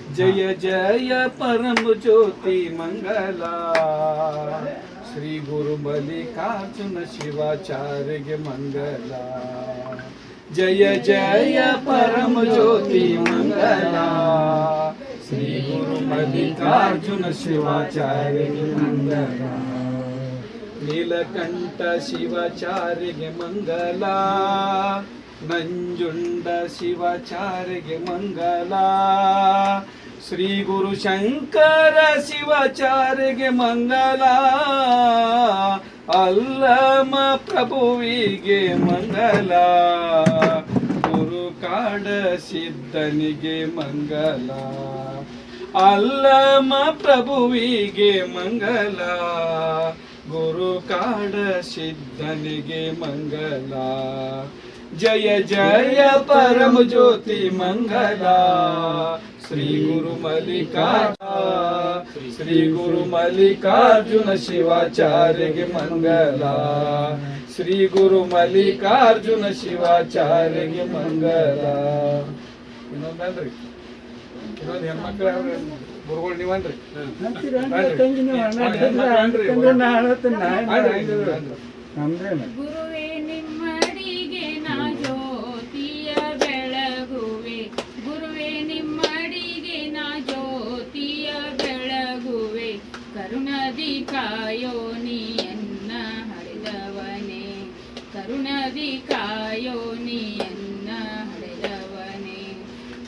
जय जय परम ज्योति मंगला श्री गुरु मल्लिकार्जुन शिवाचार्य मंगला जय जय परम ज्योति मंगला श्री गुरु मल्लिकार्जुन शिवाचार्य मंगला नीलकंठ शिवाचार्य मंगला ನಂಜುಂಡ ಶಿವಾಚಾರ್ಯಗೆ ಮಂಗಲ ಶ್ರೀ ಗುರು ಶಂಕರ ಶಿವಾಚಾರ್ಯಗೆ ಮಂಗಲ ಅಲ್ಲಮ ಪ್ರಭುವಿಗೆ ಮಂಗಲ ಗುರು ಕಾಡ ಸಿದ್ಧನಿಗೆ ಮಂಗಲ ಅಲ್ಲಮ ಪ್ರಭುವಿಗೆ ಮಂಗಲ ಗುರು ಕಾಡ ಸಿದ್ಧನಿಗೆ ಮಂಗಲ जय जय परम ज्योति मंगला श्री गुरु मल्लिकार्जुन शिवाचार्य मंगला श्री गुरु मल्लिकार्जुन शिवाचार्य मंगला ಇನ್ನೊಂದಲ್ರಿ ಇನ್ನೊಂದು ಹೆಣ್ಮಕ್ಳು ಗುರುಗಳು ನೀವನ್ರಿ ಗುರುವೇ ನಿಮ್ಮಡಿಗೆ ನಾ ಜ್ಯೋತಿಯ ಬೆಳಗುವೆ ಗುರುವೇ ನಿಮ್ಮಡಿಗೆ ನಾ ಜ್ಯೋತಿಯ ಬೆಳಗುವೆ ಕರುಣದಿ ಕಾಯೋ ನೀಯನ್ನ ಹಡೆದವನೇ ಕರುಣದಿ ಕಾಯೋ ನೀಯನ್ನ ಹಡೆದವನೇ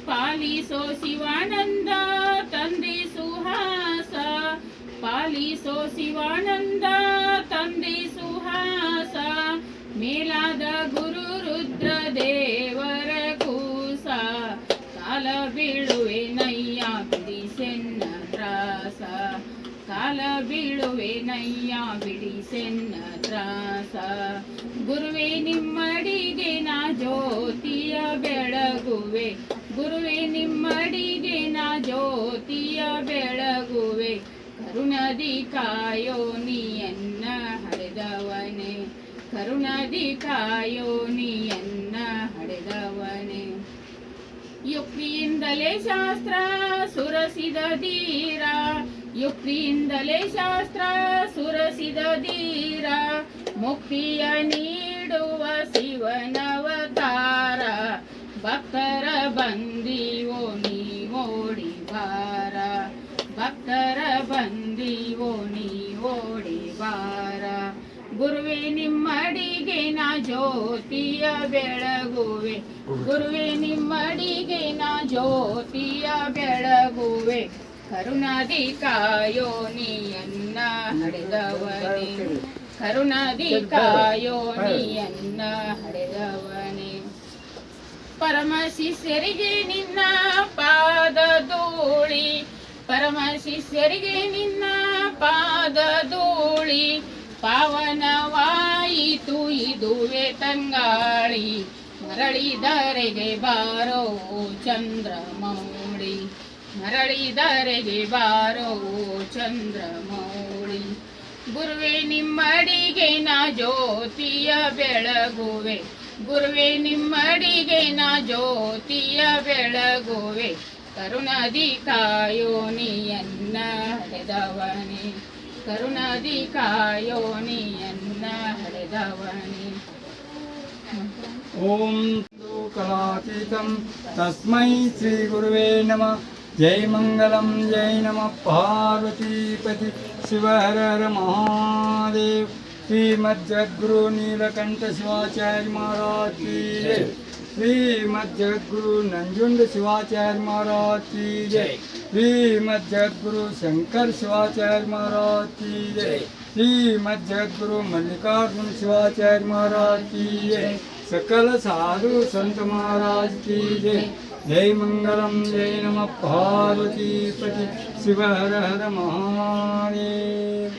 ಪಾಲಿಸೋ ಶಿವಾನಂದ ತಂದೆ ಸುಹಾಸ ಪಾಲಿಸೋ ಶಿವಾನಂದ ತಂದೆ ಸುಹಾಸ ಮೇಲಾದ ಗುರು ರುದ್ರ ದೇವರ ಕೂಸ ಕಾಲ ಬೀಳುವೆ ನಯ್ಯ ಬಿಡಿಸೆನ್ನ ತ್ರಾಸ ಕಾಲ ಬೀಳುವೆ ನಯ್ಯ ಬಿಡಿಸೆನ್ನ ತ್ರಾಸ ಗುರುವೇ ನಿಮ್ಮಡಿಗೆ ನಾ ಜ್ಯೋತಿಯ ಬೆಳಗುವೆ ಗುರುವೇ ನಿಮ್ಮಡಿಗೆ ನಾ ಜ್ಯೋತಿಯ ಬೆಳಗುವೆ ಕರುಣದಿ ಕಾಯೋ ನೀಯನ್ನ ಹಡೆದವನೇ ಕರುಣದಿ ಕಾಯೋ ನೀಯನ್ನ ಹಡೆದವನೇ ಯುಕ್ತಿಯಿಂದಲೇ ಶಾಸ್ತ್ರ ಸುರಸಿದ ಧೀರ ಯುಕ್ತಿಯಿಂದಲೇ ಶಾಸ್ತ್ರ ಸುರಸಿದ ಧೀರ ಮುಕ್ತಿಯ ನೀಡುವ ಶಿವನವತಾರ ಭಕ್ತರ ಬಂದಿವೋ ನೀವೋಡಿ ಬಾರ ಭಕ್ತರ ಬಂದಿವೋ ನೀವೋಡಿ ಬಾರ ಗುರುವೇ ನಿಮ್ಮಡಿಗೆ ನಾ ಜ್ಯೋತಿಯ ಬೆಳಗುವೆ ಗುರುವೇ ನಿಮ್ಮಡಿಗೆ ನಾ ಜ್ಯೋತಿಯ ಬೆಳಗುವೆ ಕರುಣದಿ ಕಾಯೋ ನೀಯನ್ನ ಹಡೆದವನೇ ಕರುಣದಿ ಕಾಯೋ ನೀಯನ್ನ ಹಡೆದವನೇ ಪರಮ ಶಿಷ್ಯರಿಗೆ ನಿನ್ನ ಪಾದ ಧೂಳಿ ಪರಮ ಶಿಷ್ಯರಿಗೆ ನಿನ್ನ ಪಾದ ಧೂಳಿ ಪಾವನವಾಯಿತು ಇದುವೆ ತಂಗಾಳಿ ಮರಳಿದರೆಗೆ ಬಾರೋ ಚಂದ್ರಮೌಳಿ ಮರಳಿದರೆಗೆ ಬಾರೋ ಚಂದ್ರಮೌಳಿ ಗುರುವೇ ನಿಮ್ಮಡಿಗೆ ನಾ ಜ್ಯೋತಿಯ ಬೆಳಗುವೆ ಗುರುವೇ ನಿಮ್ಮಡಿಗೆ ನಾ ಜ್ಯೋತಿಯ ಬೆಳಗುವೆ ಕರುಣದಿ ಕಾಯೋ ನೀಯನ್ನ ಹಡೆದವನೇ ಕರುಣದಿ ಕಾಯೋ ನೀಯನ್ನ ಹಡೆದವನೇ ಓಂ ಕಲಾತೀತಂ ತಸ್ಮೈ ಶ್ರೀ ಗುರುವೇ ನಮಃ ಜೈ ಮಂಗಲಂ ಜೈ ನಮಃ ಪಾರ್ವತೀಪತಿ ಶಿವ ಹರ ಹರ ಮಹಾದೇವ್ श्रीमद्जगद्गुरु नीलकंठ शिवाचार्य महाराज की जय श्रीमद्जगद्गुरु नंजुंड शिवाचार्य महाराज की जय श्रीमद्जगद्गुरु शंकर शिवाचार्य महाराज की जय श्रीमद्जगद्गुरु मल्लिकार्जुन शिवाचार्य महाराज की जय सकल साधु संत महाराज की जय जय मंगलम जय नमः पार्वतीपति शिव हर हर महादेव।